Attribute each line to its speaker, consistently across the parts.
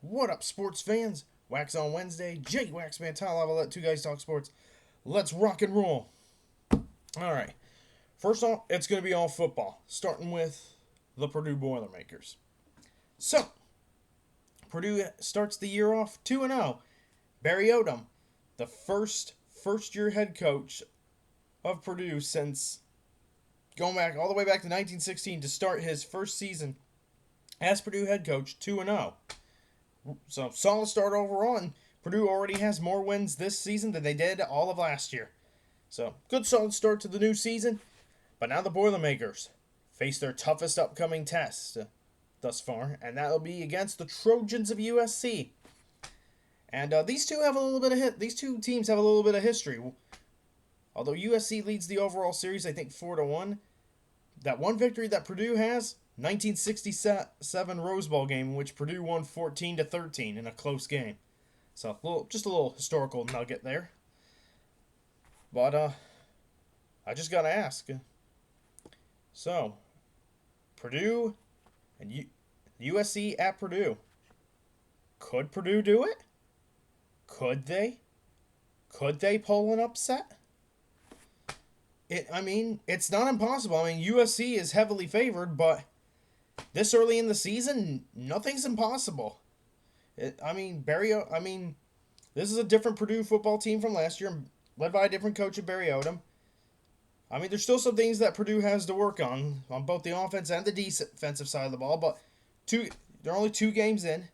Speaker 1: What up, sports fans? Waxon Wednesday, Jay Waxman, Tyler Lavalette, two guys talk sports. Let's rock and roll. All right. First off, it's going to be all football, starting with the Purdue Boilermakers. So, Purdue starts the year off 2-0. Barry Odom, the first-year head coach of Purdue since going back all the way back to 1916 to start his first season as Purdue head coach, 2-0. So, solid start overall, and Purdue already has more wins this season than they did all of last year. So, good solid start to the new season. But now the Boilermakers face their toughest upcoming test thus far, and that'll be against the Trojans of USC. And these two teams have a little bit of history. Although USC leads the overall series, I think 4-1. That one victory that Purdue has, 1967 Rose Bowl game, in which Purdue won 14-13 in a close game. So just a little historical nugget there. But I just gotta ask. So, Purdue and USC at Purdue. Could Purdue do it? Could they? Could they pull an upset? It's not impossible. USC is heavily favored, but this early in the season, nothing's impossible. This is a different Purdue football team from last year, led by a different coach at Barry Odom. There's still some things that Purdue has to work on both the offense and the defensive side of the ball, but they're only 2 games in,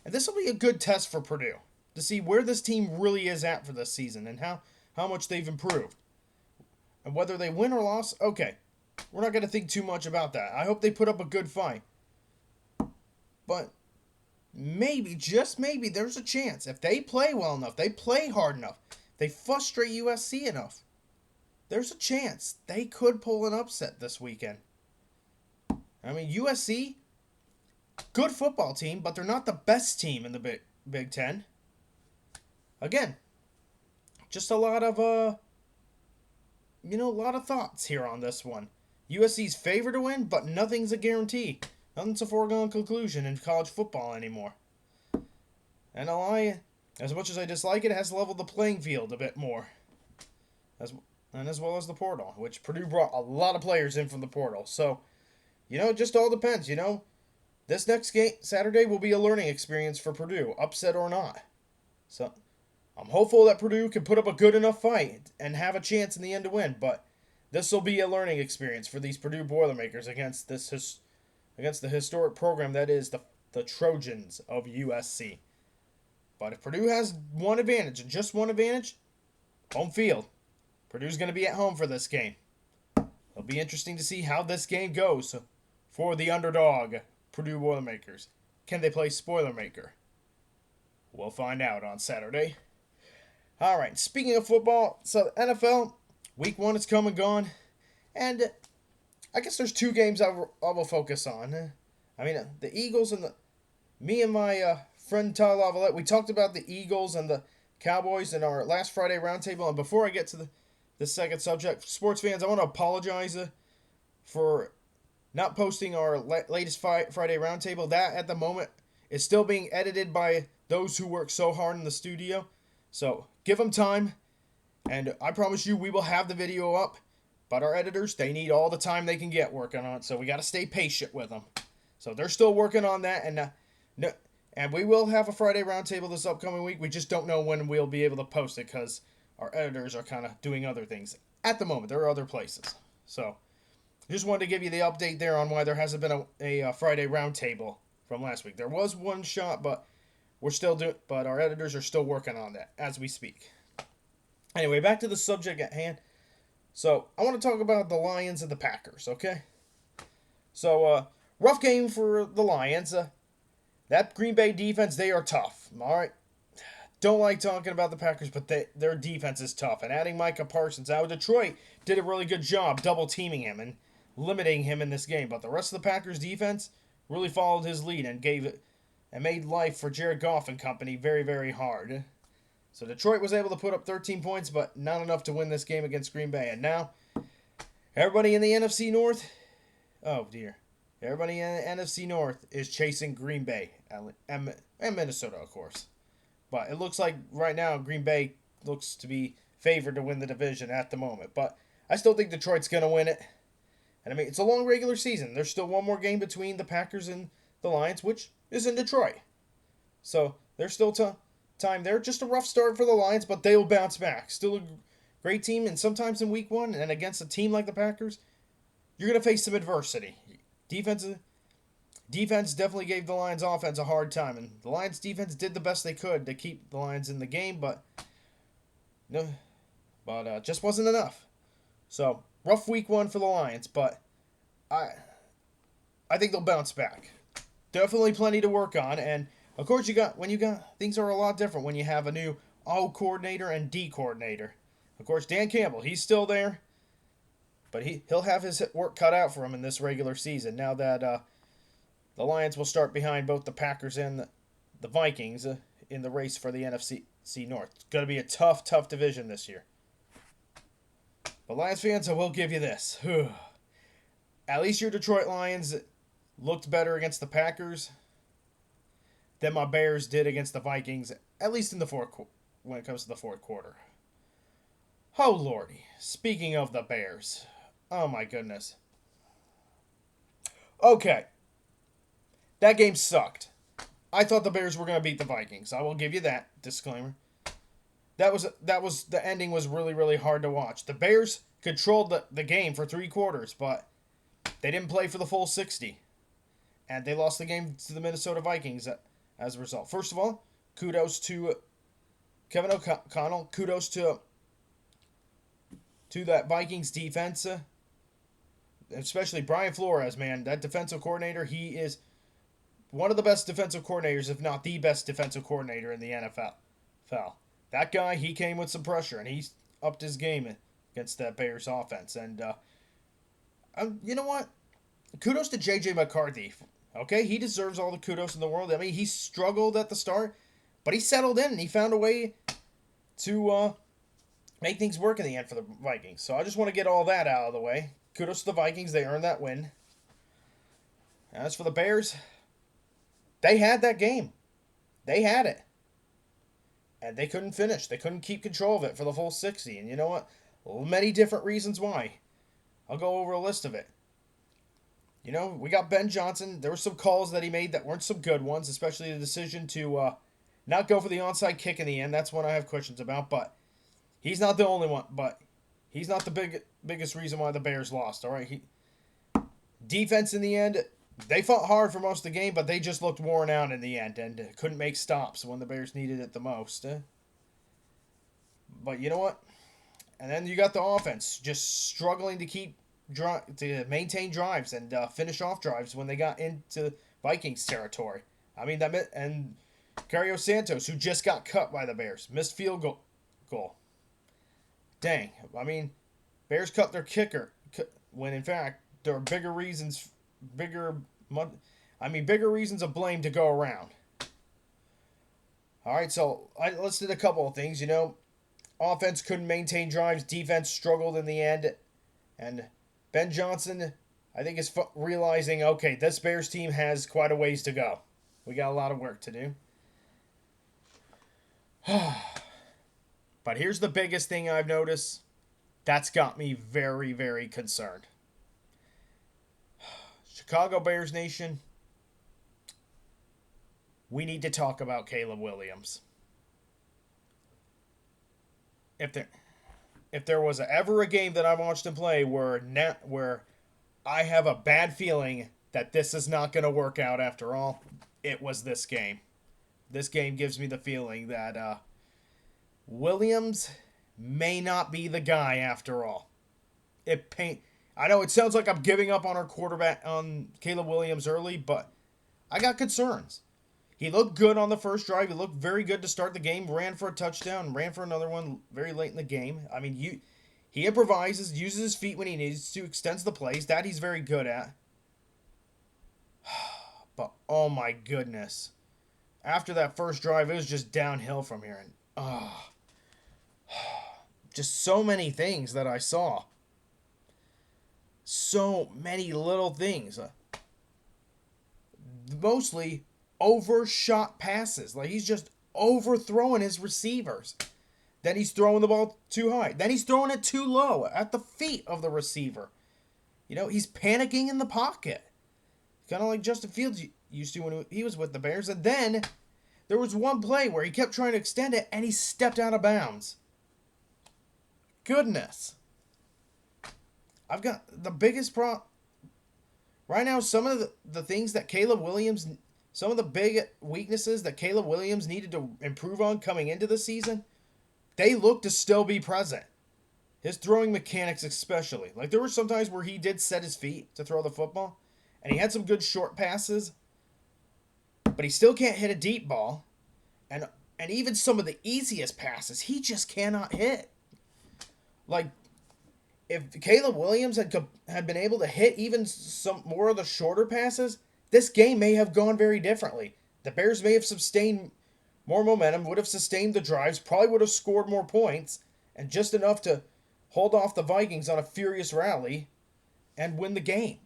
Speaker 1: and this will be a good test for Purdue to see where this team really is at for this season and how much they've improved. And whether they win or lose, okay, we're not going to think too much about that. I hope they put up a good fight. But maybe, just maybe, there's a chance. If they play well enough, they play hard enough, they frustrate USC enough, there's a chance they could pull an upset this weekend. USC, good football team, but they're not the best team in the Big Ten. Again, just a lot of thoughts here on this one. USC's favored to win, but nothing's a guarantee. Nothing's a foregone conclusion in college football anymore. And as much as I dislike it, it has leveled the playing field a bit more. As well as the portal, which Purdue brought a lot of players in from the portal. So, it just all depends. This next game, Saturday, will be a learning experience for Purdue, upset or not. So, I'm hopeful that Purdue can put up a good enough fight and have a chance in the end to win. But this will be a learning experience for these Purdue Boilermakers against the historic program that is the Trojans of USC. But if Purdue has one advantage, and just one advantage, home field. Purdue's going to be at home for this game. It'll be interesting to see how this game goes for the underdog Purdue Boilermakers. Can they play Spoilermaker? We'll find out on Saturday. All right, speaking of football, so NFL, week 1 is come and gone. And I guess there's 2 games I will focus on. The Eagles and me and my friend Tyler Lavalette, we talked about the Eagles and the Cowboys in our last Friday roundtable. And before I get to the second subject, sports fans, I want to apologize for not posting our latest Friday roundtable. That, at the moment, is still being edited by those who work so hard in the studio. So, give them time, and I promise you we will have the video up. But our editors, they need all the time they can get working on it, so we got to stay patient with them. So, they're still working on that, and we will have a Friday roundtable this upcoming week. We just don't know when we'll be able to post it, because our editors are kind of doing other things. At the moment, there are other places. So, just wanted to give you the update there on why there hasn't been a Friday roundtable from last week. There was one shot, but but our editors are still working on that as we speak. Anyway, back to the subject at hand. So, I want to talk about the Lions and the Packers, okay? So, rough game for the Lions. That Green Bay defense, they are tough, all right? Don't like talking about the Packers, but their defense is tough. And adding Micah Parsons out of Detroit did a really good job double-teaming him and limiting him in this game. But the rest of the Packers' defense really followed his lead and made life for Jared Goff and company very, very hard. So Detroit was able to put up 13 points, but not enough to win this game against Green Bay. And now, everybody in the NFC North, oh dear. Everybody in the NFC North is chasing Green Bay and Minnesota, of course. But it looks like right now Green Bay looks to be favored to win the division at the moment. But I still think Detroit's going to win it. And I mean, it's a long regular season. There's still one more game between the Packers and the Lions, which is in Detroit. So there's still time there. Just a rough start for the Lions, but they will bounce back. Still a great team, and sometimes in week one, and against a team like the Packers, you're going to face some adversity. Defense definitely gave the Lions offense a hard time, and the Lions defense did the best they could to keep the Lions in the game, but no, just wasn't enough. So rough week one for the Lions, but I I think they'll bounce back. Definitely plenty to work on, and of course you got things are a lot different when you have a new O coordinator and D coordinator. Of course, Dan Campbell, he's still there, but he'll have his work cut out for him in this regular season. Now that the Lions will start behind both the Packers and the Vikings in the race for the NFC North. It's going to be a tough division this year. But Lions fans, I will give you this. At least your Detroit Lions looked better against the Packers than my Bears did against the Vikings, at least in the when it comes to the fourth quarter. Oh, Lordy. Speaking of the Bears. Oh, my goodness. Okay. That game sucked. I thought the Bears were going to beat the Vikings. I will give you that disclaimer. The ending was really hard to watch. The Bears controlled the game for 3 quarters, but they didn't play for the full 60. And they lost the game to the Minnesota Vikings as a result. First of all, kudos to Kevin O'Connell. Kudos to that Vikings defense. Especially Brian Flores, man. That defensive coordinator, he is one of the best defensive coordinators, if not the best defensive coordinator in the NFL. That guy, he came with some pressure, and he upped his game against that Bears offense. And you know what? Kudos to J.J. McCarthy. Okay, he deserves all the kudos in the world. I mean, he struggled at the start, but he settled in, and he found a way to make things work in the end for the Vikings. So I just want to get all that out of the way. Kudos to the Vikings. They earned that win. As for the Bears, they had that game. They had it. And they couldn't finish. They couldn't keep control of it for the full 60. And you know what? Many different reasons why. I'll go over a list of it. You know, we got Ben Johnson. There were some calls that he made that weren't some good ones, especially the decision to not go for the onside kick in the end. That's one I have questions about, but he's not the only one. But he's not the biggest reason why the Bears lost, all right? Defense in the end, they fought hard for most of the game, but they just looked worn out in the end and couldn't make stops when the Bears needed it the most. But you know what? And then you got the offense just struggling to maintain drives and finish off drives when they got into Vikings territory. I mean, and Cario Santos, who just got cut by the Bears, missed field goal. Dang. I mean, Bears cut their kicker when, in fact, there are bigger reasons of blame to go around. All right, so I listed a couple of things. You know, offense couldn't maintain drives. Defense struggled in the end. And Ben Johnson, I think, is realizing, okay, this Bears team has quite a ways to go. We got a lot of work to do. But here's the biggest thing I've noticed that's got me very concerned. Chicago Bears Nation, we need to talk about Caleb Williams. If there was ever a game that I watched him play where I have a bad feeling that this is not going to work out after all, it was this game. This game gives me the feeling that Williams may not be the guy after all. I know it sounds like I'm giving up on our quarterback, on Caleb Williams early, but I got concerns. He looked good on the first drive. He looked very good to start the game. Ran for a touchdown. Ran for another one very late in the game. I mean, he improvises, uses his feet when he needs to, extends the plays. That he's very good at. But, oh my goodness. After that first drive, it was just downhill from here. And, just so many things that I saw. So many little things. mostly overshot passes. Like, he's just overthrowing his receivers. Then he's throwing the ball too high. Then he's throwing it too low at the feet of the receiver. He's panicking in the pocket. Kind of like Justin Fields used to when he was with the Bears. And then there was one play where he kept trying to extend it and he stepped out of bounds. Goodness. I've got the biggest problem. Right now, some of the things that Caleb Williams, some of the big weaknesses that Caleb Williams needed to improve on coming into the season, they look to still be present. His throwing mechanics especially. Like, there were some times where he did set his feet to throw the football, and he had some good short passes, but he still can't hit a deep ball. And even some of the easiest passes, he just cannot hit. Like, if Caleb Williams had been able to hit even some more of the shorter passes, this game may have gone very differently. The Bears may have sustained more momentum, would have sustained the drives, probably would have scored more points, and just enough to hold off the Vikings on a furious rally and win the game.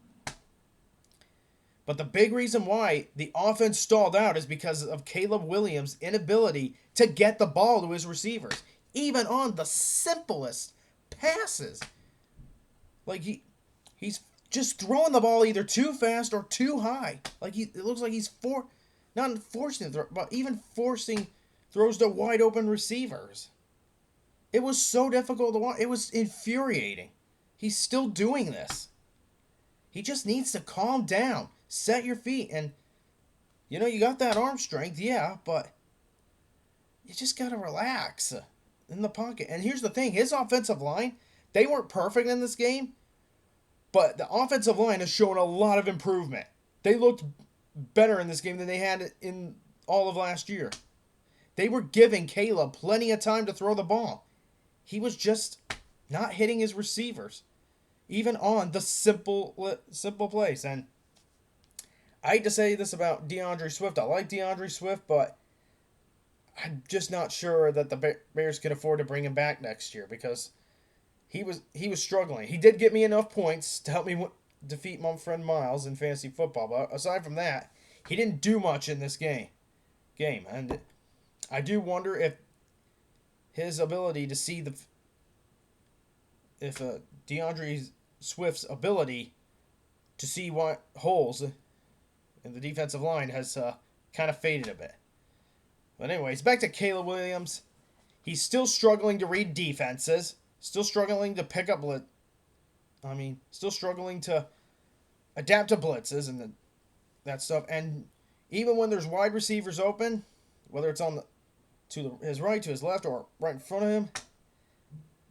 Speaker 1: But the big reason why the offense stalled out is because of Caleb Williams' inability to get the ball to his receivers, even on the simplest passes. Like, he's just throwing the ball either too fast or too high. Like, it looks like he's not forcing the throw, but even forcing throws to wide open receivers. It was so difficult to watch. It was infuriating. He's still doing this. He just needs to calm down, set your feet, and you got that arm strength, yeah, but you just gotta relax in the pocket. And here's the thing: his offensive line, they weren't perfect in this game, but the offensive line has shown a lot of improvement. They looked better in this game than they had in all of last year. They were giving Caleb plenty of time to throw the ball. He was just not hitting his receivers, even on the simple plays. And I hate to say this about DeAndre Swift. I like DeAndre Swift, but I'm just not sure that the Bears can afford to bring him back next year because he was struggling. He did get me enough points to help me defeat my friend Miles in fantasy football, but aside from that, he didn't do much in this game. And I do wonder if his ability to see DeAndre Swift's ability to see what holes in the defensive line has kind of faded a bit. But anyways, back to Caleb Williams. He's still struggling to read defenses. Still struggling to pick up still struggling to adapt to blitzes and that stuff. And even when there's wide receivers open, whether it's his right, to his left, or right in front of him,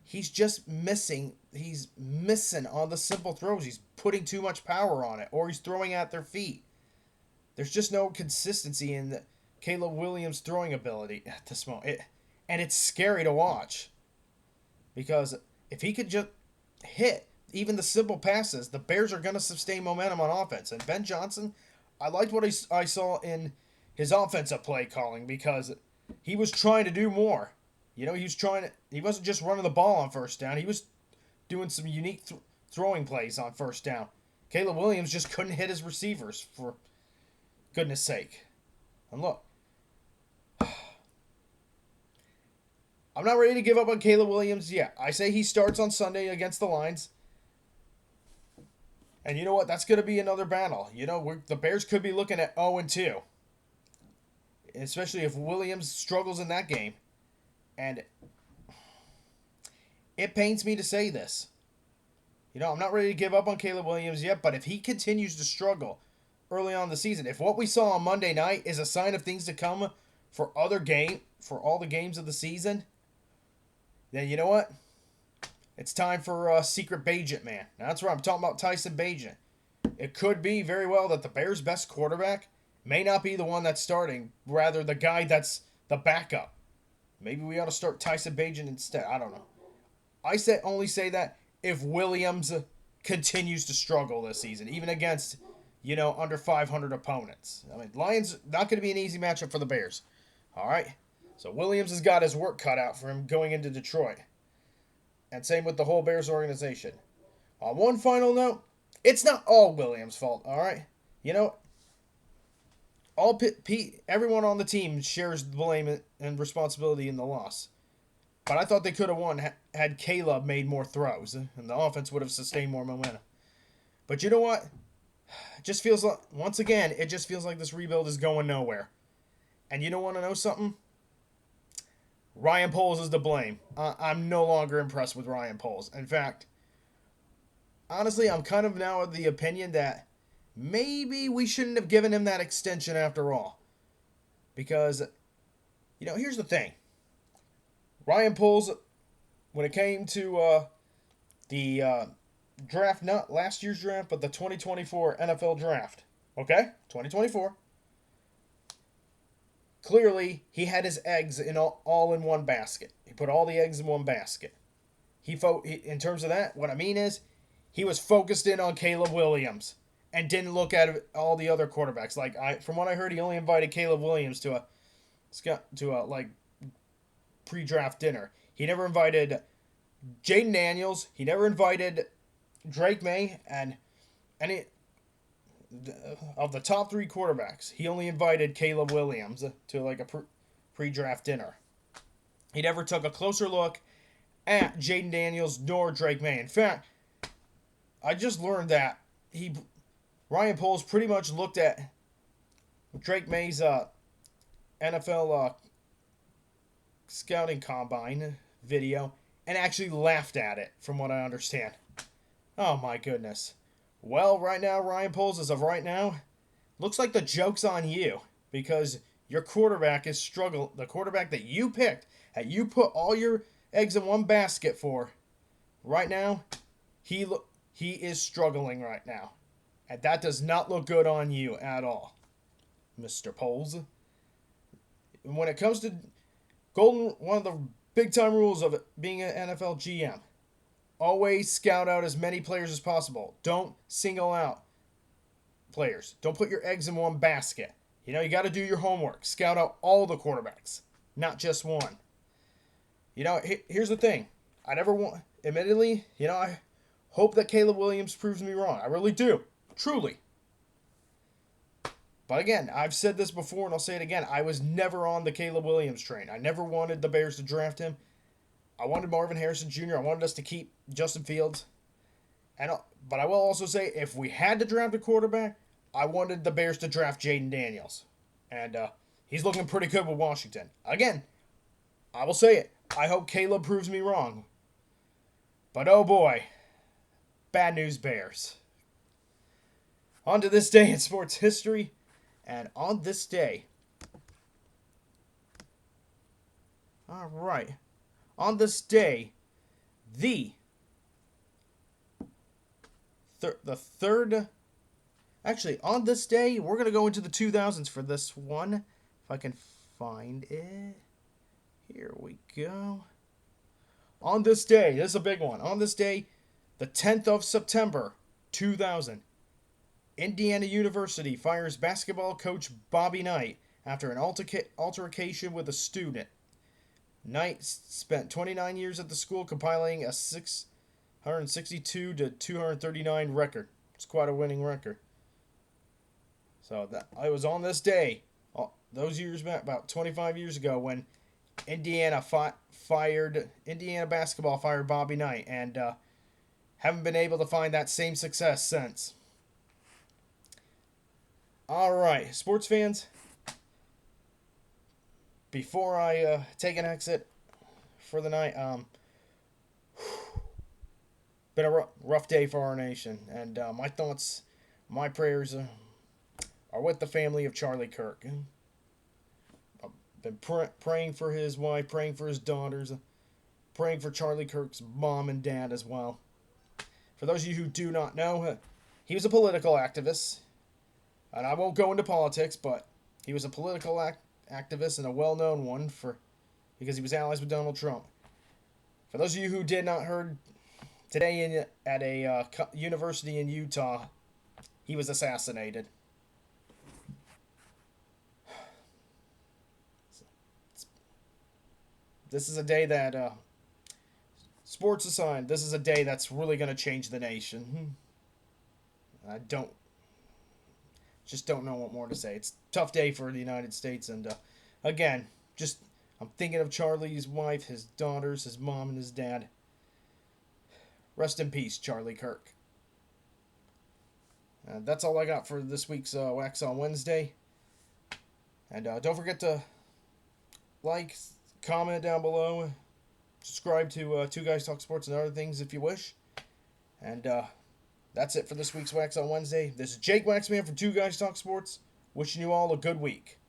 Speaker 1: he's just missing. He's missing on the simple throws. He's putting too much power on it, or he's throwing at their feet. There's just no consistency in Caleb Williams' throwing ability at this moment. And it's scary to watch. Because if he could just hit even the simple passes, the Bears are going to sustain momentum on offense. And Ben Johnson, I liked what I saw in his offensive play calling because he was trying to do more. He wasn't just running the ball on first down. He was doing some unique throwing plays on first down. Caleb Williams just couldn't hit his receivers, for goodness sake. And look, I'm not ready to give up on Caleb Williams yet. I say he starts on Sunday against the Lions. And you know what? That's going to be another battle. The Bears could be looking at 0-2. Especially if Williams struggles in that game. And it pains me to say this. I'm not ready to give up on Caleb Williams yet, but if he continues to struggle early on in the season, if what we saw on Monday night is a sign of things to come for all the games of the season, then you know what? It's time for Secret Bagent Man. Now, that's right. I'm talking about Tyson Bagent. It could be very well that the Bears' best quarterback may not be the one that's starting, rather the guy that's the backup. Maybe we ought to start Tyson Bagent instead. I don't know. I only say that if Williams continues to struggle this season, even against, under 500 opponents. Lions, not going to be an easy matchup for the Bears. All right? So Williams has got his work cut out for him going into Detroit. And same with the whole Bears organization. On one final note, it's not all Williams' fault, all right? everyone on the team shares the blame and responsibility in the loss. But I thought they could have won had Caleb made more throws, and the offense would have sustained more momentum. But you know what? It just feels like, once again, it just feels like this rebuild is going nowhere. And you don't want to know something? Ryan Poles is to blame. I'm no longer impressed with Ryan Poles. In fact, honestly, I'm kind of now of the opinion that maybe we shouldn't have given him that extension after all. Because, here's the thing. Ryan Poles, when it came to the draft, not last year's draft, but the 2024 NFL draft, okay? 2024. Clearly, he had his eggs all in one basket. He put all the eggs in one basket. In terms of that, what I mean is, he was focused in on Caleb Williams and didn't look at all the other quarterbacks. From what I heard, he only invited Caleb Williams to a pre-draft dinner. He never invited Jaden Daniels. He never invited Drake May, and of the top 3 quarterbacks, he only invited Caleb Williams to a pre-draft dinner. He never took a closer look at Jaden Daniels nor Drake May. In fact, I just learned that Ryan Poles pretty much looked at Drake May's NFL scouting combine video and actually laughed at it, from what I understand. Oh my goodness. Well, right now, Ryan Poles, as of right now, looks like the joke's on you, because your quarterback is struggling. The quarterback that you picked, that you put all your eggs in one basket for, right now, he is struggling right now. And that does not look good on you at all, Mr. Poles. When it comes to one of the big time rules of being an NFL GM, always scout out as many players as possible. Don't single out players. Don't put your eggs in one basket. You got to do your homework. Scout out all the quarterbacks, not just one. Here's the thing. Admittedly, I hope that Caleb Williams proves me wrong. I really do. Truly. But again, I've said this before and I'll say it again. I was never on the Caleb Williams train. I never wanted the Bears to draft him. I wanted Marvin Harrison Jr. I wanted us to keep Justin Fields. But I will also say, if we had to draft a quarterback, I wanted the Bears to draft Jaden Daniels. And he's looking pretty good with Washington. Again, I will say it. I hope Caleb proves me wrong. But oh boy, bad news Bears. On to this day in sports history. And on this day, alright, on this day, on this day, we're going to go into the 2000s for this one. If I can find it. Here we go. On this day, this is a big one. On this day, the 10th of September, 2000, Indiana University fires basketball coach Bobby Knight after an altercation with a student. Knight spent 29 years at the school, compiling a 662 to 239 record. It's quite a winning record. So it was on this day, those years back, about 25 years ago, when Indiana basketball fired Bobby Knight, and haven't been able to find that same success since. All right, sports fans. Before I take an exit for the night, been a rough day for our nation, and my thoughts, my prayers are with the family of Charlie Kirk. I've been praying for his wife, praying for his daughters, praying for Charlie Kirk's mom and dad as well. For those of you who do not know, he was a political activist, and I won't go into politics, but he was a political activist, and a well-known one because he was allies with Donald Trump. For those of you who did not heard, today at a university in Utah, he was assassinated. This is a day that sports aside, this is a day that's really going to change the nation. just don't know what more to say. It's a tough day for the United States, and again, just I'm thinking of Charlie's wife, his daughters, his mom, and his dad. Rest in peace, Charlie Kirk. That's all I got for this week's Waxon Wednesday. And don't forget to like, comment down below, subscribe to Two Guys Talk Sports and other things if you wish. And that's it for this week's Wax on Wednesday. This is Jake Waxman from Two Guys Talk Sports, wishing you all a good week.